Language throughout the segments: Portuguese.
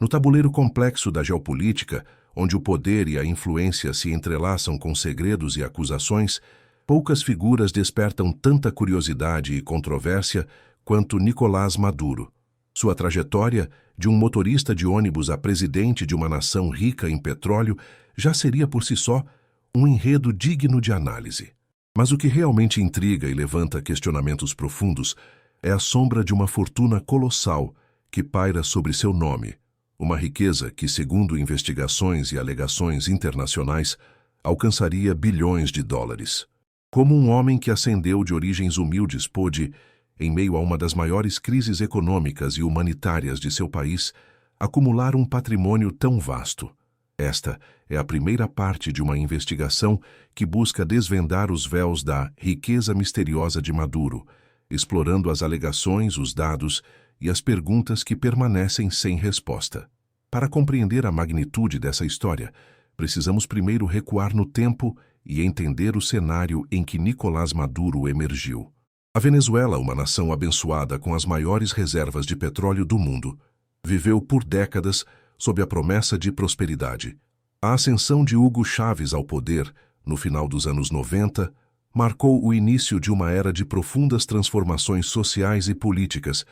No tabuleiro complexo da geopolítica, onde o poder e a influência se entrelaçam com segredos e acusações, poucas figuras despertam tanta curiosidade e controvérsia quanto Nicolás Maduro. Sua trajetória, de um motorista de ônibus a presidente de uma nação rica em petróleo, já seria por si só um enredo digno de análise. Mas o que realmente intriga e levanta questionamentos profundos é a sombra de uma fortuna colossal que paira sobre seu nome, uma riqueza que, segundo investigações e alegações internacionais, alcançaria bilhões de dólares. Como um homem que ascendeu de origens humildes pôde, em meio a uma das maiores crises econômicas e humanitárias de seu país, acumular um patrimônio tão vasto? Esta é a primeira parte de uma investigação que busca desvendar os véus da riqueza misteriosa de Maduro, explorando as alegações, os dados e as perguntas que permanecem sem resposta. Para compreender a magnitude dessa história, precisamos primeiro recuar no tempo e entender o cenário em que Nicolás Maduro emergiu. A Venezuela, uma nação abençoada com as maiores reservas de petróleo do mundo, viveu por décadas sob a promessa de prosperidade. A ascensão de Hugo Chávez ao poder, no final dos anos 90, marcou o início de uma era de profundas transformações sociais e políticas,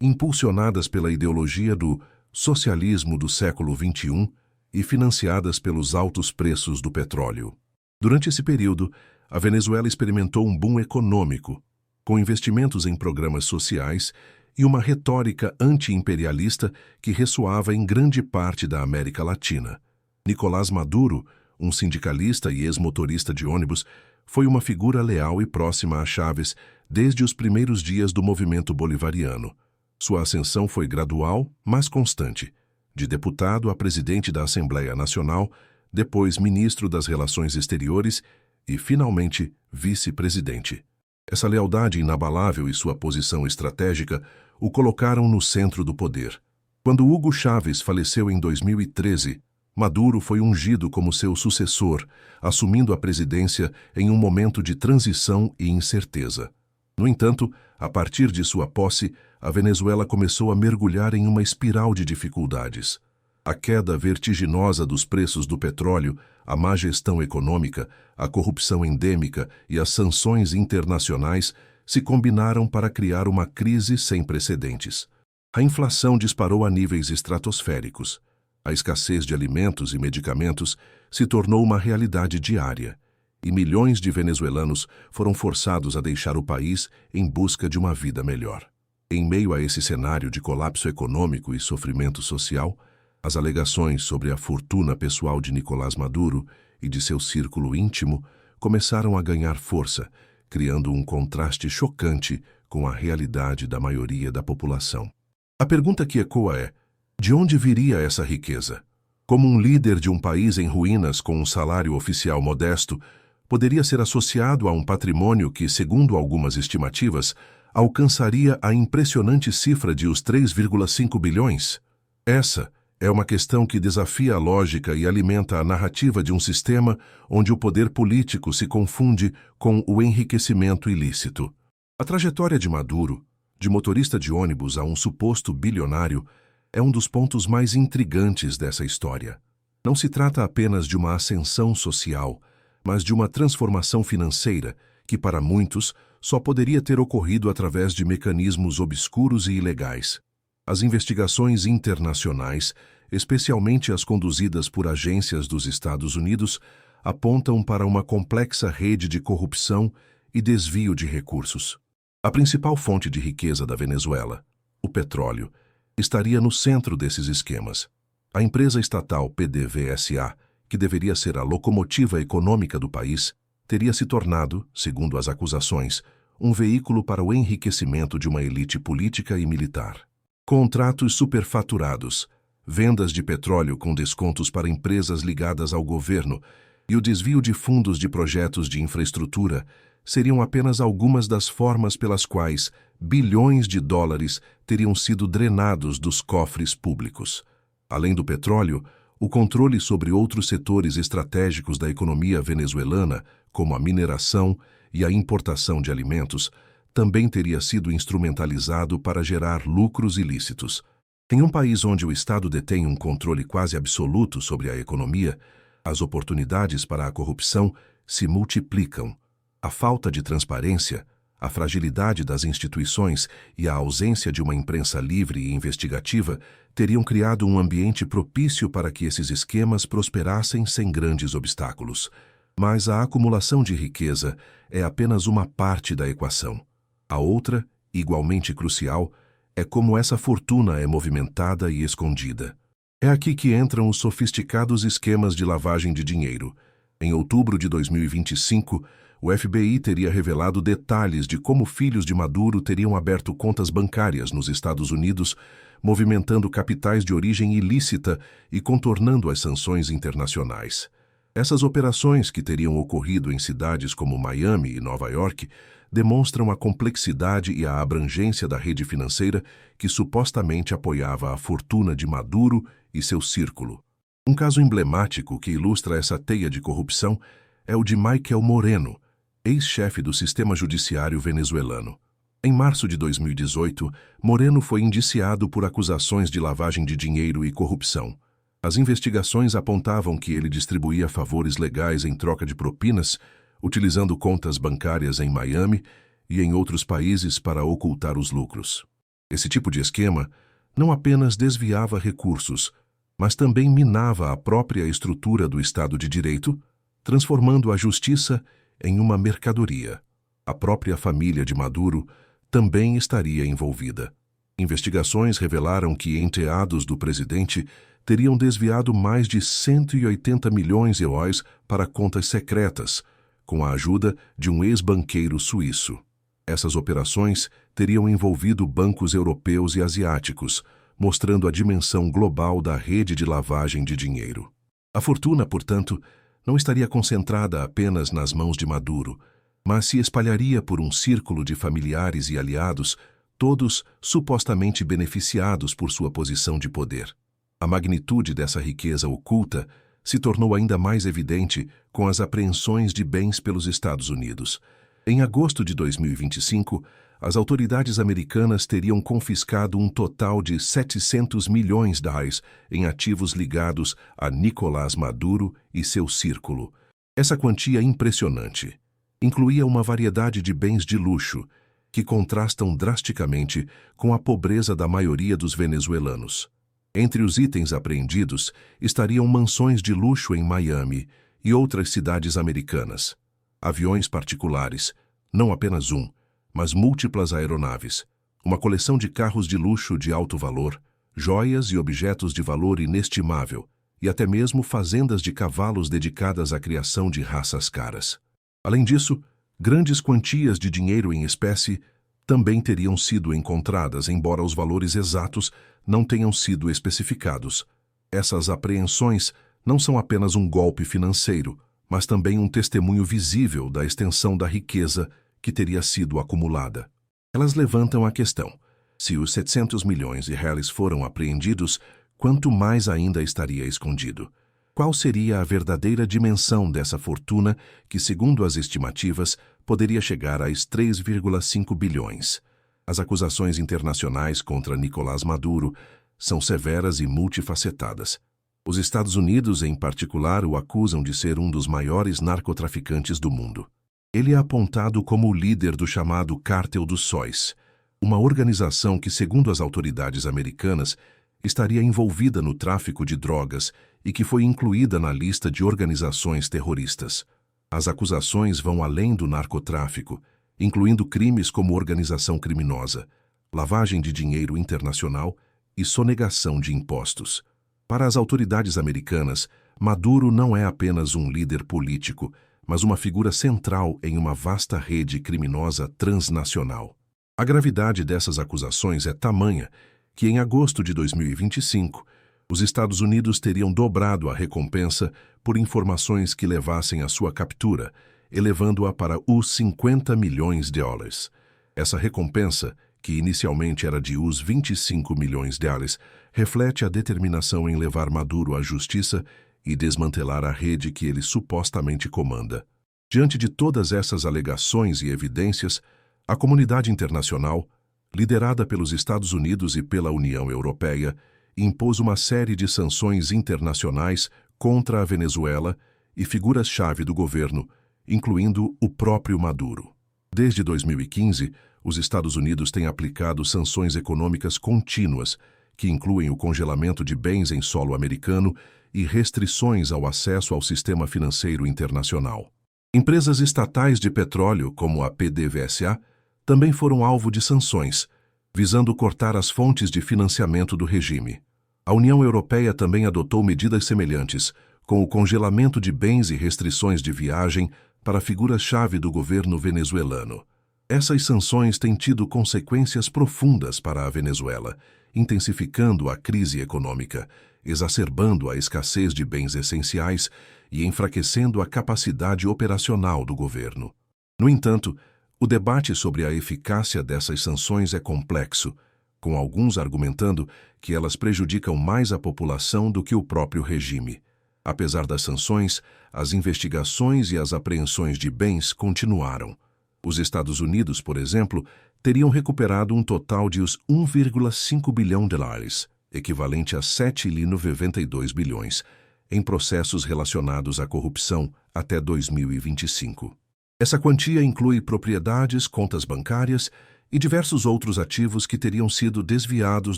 impulsionadas pela ideologia do socialismo do século XXI e financiadas pelos altos preços do petróleo. Durante esse período, a Venezuela experimentou um boom econômico, com investimentos em programas sociais e uma retórica anti-imperialista que ressoava em grande parte da América Latina. Nicolás Maduro, um sindicalista e ex-motorista de ônibus, foi uma figura leal e próxima a Chávez desde os primeiros dias do movimento bolivariano. Sua ascensão foi gradual, mas constante, de deputado a presidente da Assembleia Nacional, depois ministro das Relações Exteriores e, finalmente, vice-presidente. Essa lealdade inabalável e sua posição estratégica o colocaram no centro do poder. Quando Hugo Chávez faleceu em 2013, Maduro foi ungido como seu sucessor, assumindo a presidência em um momento de transição e incerteza. No entanto, a partir de sua posse, a Venezuela começou a mergulhar em uma espiral de dificuldades. A queda vertiginosa dos preços do petróleo, a má gestão econômica, a corrupção endêmica e as sanções internacionais se combinaram para criar uma crise sem precedentes. A inflação disparou a níveis estratosféricos. A escassez de alimentos e medicamentos se tornou uma realidade diária, e milhões de venezuelanos foram forçados a deixar o país em busca de uma vida melhor. Em meio a esse cenário de colapso econômico e sofrimento social, as alegações sobre a fortuna pessoal de Nicolás Maduro e de seu círculo íntimo começaram a ganhar força, criando um contraste chocante com a realidade da maioria da população. A pergunta que ecoa é: de onde viria essa riqueza? Como um líder de um país em ruínas com um salário oficial modesto, poderia ser associado a um patrimônio que, segundo algumas estimativas, alcançaria a impressionante cifra de os 3,5 bilhões? Essa é uma questão que desafia a lógica e alimenta a narrativa de um sistema onde o poder político se confunde com o enriquecimento ilícito. A trajetória de Maduro, de motorista de ônibus a um suposto bilionário, é um dos pontos mais intrigantes dessa história. Não se trata apenas de uma ascensão social, mas de uma transformação financeira que, para muitos, só poderia ter ocorrido através de mecanismos obscuros e ilegais. As investigações internacionais, especialmente as conduzidas por agências dos Estados Unidos, apontam para uma complexa rede de corrupção e desvio de recursos. A principal fonte de riqueza da Venezuela, o petróleo, estaria no centro desses esquemas. A empresa estatal PDVSA, que deveria ser a locomotiva econômica do país, teria se tornado, segundo as acusações, um veículo para o enriquecimento de uma elite política e militar. Contratos superfaturados, vendas de petróleo com descontos para empresas ligadas ao governo e o desvio de fundos de projetos de infraestrutura seriam apenas algumas das formas pelas quais bilhões de dólares teriam sido drenados dos cofres públicos. Além do petróleo, o controle sobre outros setores estratégicos da economia venezuelana, como a mineração e a importação de alimentos, também teria sido instrumentalizado para gerar lucros ilícitos. Em um país onde o Estado detém um controle quase absoluto sobre a economia, as oportunidades para a corrupção se multiplicam. A falta de transparência, a fragilidade das instituições e a ausência de uma imprensa livre e investigativa teriam criado um ambiente propício para que esses esquemas prosperassem sem grandes obstáculos. Mas a acumulação de riqueza é apenas uma parte da equação. A outra, igualmente crucial, é como essa fortuna é movimentada e escondida. É aqui que entram os sofisticados esquemas de lavagem de dinheiro. Em outubro de 2025, o FBI teria revelado detalhes de como filhos de Maduro teriam aberto contas bancárias nos Estados Unidos, movimentando capitais de origem ilícita e contornando as sanções internacionais. Essas operações, que teriam ocorrido em cidades como Miami e Nova York, demonstram a complexidade e a abrangência da rede financeira que supostamente apoiava a fortuna de Maduro e seu círculo. Um caso emblemático que ilustra essa teia de corrupção é o de Michael Moreno, ex-chefe do sistema judiciário venezuelano. Em março de 2018, Moreno foi indiciado por acusações de lavagem de dinheiro e corrupção. As investigações apontavam que ele distribuía favores legais em troca de propinas, utilizando contas bancárias em Miami e em outros países para ocultar os lucros. Esse tipo de esquema não apenas desviava recursos, mas também minava a própria estrutura do Estado de Direito, transformando a justiça em uma mercadoria. A própria família de Maduro também estaria envolvida. Investigações revelaram que enteados do presidente teriam desviado mais de 180 milhões de euros para contas secretas, com a ajuda de um ex-banqueiro suíço. Essas operações teriam envolvido bancos europeus e asiáticos, mostrando a dimensão global da rede de lavagem de dinheiro. A fortuna, portanto, não estaria concentrada apenas nas mãos de Maduro, mas se espalharia por um círculo de familiares e aliados, todos supostamente beneficiados por sua posição de poder. A magnitude dessa riqueza oculta se tornou ainda mais evidente com as apreensões de bens pelos Estados Unidos. Em agosto de 2025, as autoridades americanas teriam confiscado um total de 700 milhões de dólares em ativos ligados a Nicolás Maduro e seu círculo. Essa quantia impressionante incluía uma variedade de bens de luxo que contrastam drasticamente com a pobreza da maioria dos venezuelanos. Entre os itens apreendidos estariam mansões de luxo em Miami e outras cidades americanas, aviões particulares, não apenas um, mas múltiplas aeronaves, uma coleção de carros de luxo de alto valor, joias e objetos de valor inestimável, e até mesmo fazendas de cavalos dedicadas à criação de raças caras. Além disso, grandes quantias de dinheiro em espécie também teriam sido encontradas, embora os valores exatos não tenham sido especificados. Essas apreensões não são apenas um golpe financeiro, mas também um testemunho visível da extensão da riqueza que teria sido acumulada. Elas levantam a questão: se os 700 milhões de reais foram apreendidos, quanto mais ainda estaria escondido? Qual seria a verdadeira dimensão dessa fortuna que, segundo as estimativas, poderia chegar a 3,5 bilhões? As acusações internacionais contra Nicolás Maduro são severas e multifacetadas. Os Estados Unidos, em particular, o acusam de ser um dos maiores narcotraficantes do mundo. Ele é apontado como o líder do chamado Cártel dos Sóis, uma organização que, segundo as autoridades americanas, estaria envolvida no tráfico de drogas e que foi incluída na lista de organizações terroristas. As acusações vão além do narcotráfico, incluindo crimes como organização criminosa, lavagem de dinheiro internacional e sonegação de impostos. Para as autoridades americanas, Maduro não é apenas um líder político, mas uma figura central em uma vasta rede criminosa transnacional. A gravidade dessas acusações é tamanha que, em agosto de 2025, os Estados Unidos teriam dobrado a recompensa por informações que levassem à sua captura, elevando-a para os 50 milhões de dólares. Essa recompensa, que inicialmente era de os 25 milhões de dólares, reflete a determinação em levar Maduro à justiça e desmantelar a rede que ele supostamente comanda. Diante de todas essas alegações e evidências, a comunidade internacional liderada pelos Estados Unidos e pela União Europeia, impôs uma série de sanções internacionais contra a Venezuela e figuras-chave do governo, incluindo o próprio Maduro. Desde 2015, os Estados Unidos têm aplicado sanções econômicas contínuas, que incluem o congelamento de bens em solo americano e restrições ao acesso ao sistema financeiro internacional. Empresas estatais de petróleo, como a PDVSA, também foram alvo de sanções, visando cortar as fontes de financiamento do regime. A União Europeia também adotou medidas semelhantes, com o congelamento de bens e restrições de viagem para figuras-chave do governo venezuelano. Essas sanções têm tido consequências profundas para a Venezuela, intensificando a crise econômica, exacerbando a escassez de bens essenciais e enfraquecendo a capacidade operacional do governo. No entanto, o debate sobre a eficácia dessas sanções é complexo, com alguns argumentando que elas prejudicam mais a população do que o próprio regime. Apesar das sanções, as investigações e as apreensões de bens continuaram. Os Estados Unidos, por exemplo, teriam recuperado um total de uns 1,5 bilhão de dólares, equivalente a 7,92 bilhões, em processos relacionados à corrupção até 2025. Essa quantia inclui propriedades, contas bancárias e diversos outros ativos que teriam sido desviados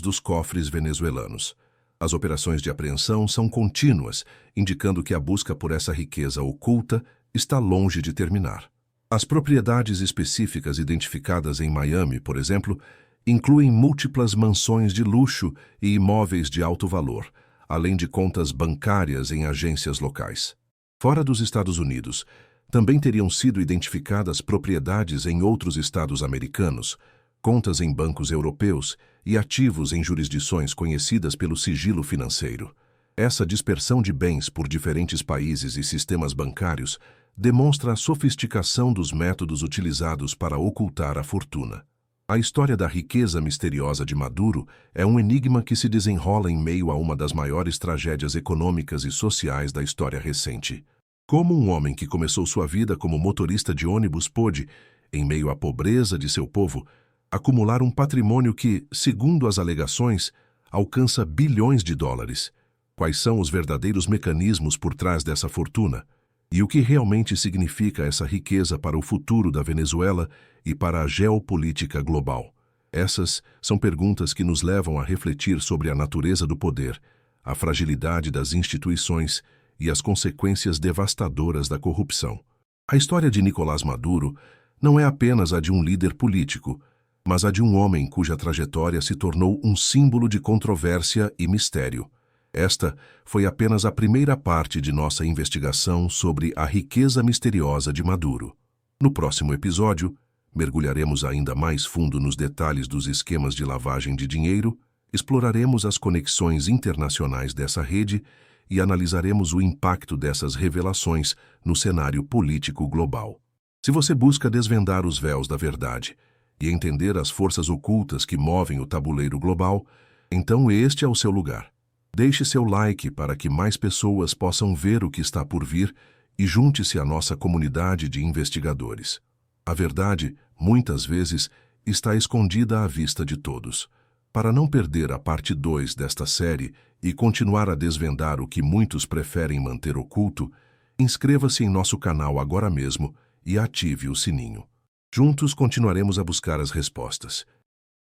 dos cofres venezuelanos. As operações de apreensão são contínuas, indicando que a busca por essa riqueza oculta está longe de terminar. As propriedades específicas identificadas em Miami, por exemplo, incluem múltiplas mansões de luxo e imóveis de alto valor, além de contas bancárias em agências locais. Fora dos Estados Unidos, também teriam sido identificadas propriedades em outros estados americanos, contas em bancos europeus e ativos em jurisdições conhecidas pelo sigilo financeiro. Essa dispersão de bens por diferentes países e sistemas bancários demonstra a sofisticação dos métodos utilizados para ocultar a fortuna. A história da riqueza misteriosa de Maduro é um enigma que se desenrola em meio a uma das maiores tragédias econômicas e sociais da história recente. Como um homem que começou sua vida como motorista de ônibus pôde, em meio à pobreza de seu povo, acumular um patrimônio que, segundo as alegações, alcança bilhões de dólares? Quais são os verdadeiros mecanismos por trás dessa fortuna? E o que realmente significa essa riqueza para o futuro da Venezuela e para a geopolítica global? Essas são perguntas que nos levam a refletir sobre a natureza do poder, a fragilidade das instituições e as consequências devastadoras da corrupção. A história de Nicolás Maduro não é apenas a de um líder político, mas a de um homem cuja trajetória se tornou um símbolo de controvérsia e mistério. Esta foi apenas a primeira parte de nossa investigação sobre a riqueza misteriosa de Maduro. No próximo episódio, mergulharemos ainda mais fundo nos detalhes dos esquemas de lavagem de dinheiro, exploraremos as conexões internacionais dessa rede e analisaremos o impacto dessas revelações no cenário político global. Se você busca desvendar os véus da verdade e entender as forças ocultas que movem o tabuleiro global, então este é o seu lugar. Deixe seu like para que mais pessoas possam ver o que está por vir e junte-se à nossa comunidade de investigadores. A verdade, muitas vezes, está escondida à vista de todos. Para não perder a parte 2 desta série e continuar a desvendar o que muitos preferem manter oculto, inscreva-se em nosso canal agora mesmo e ative o sininho. Juntos continuaremos a buscar as respostas.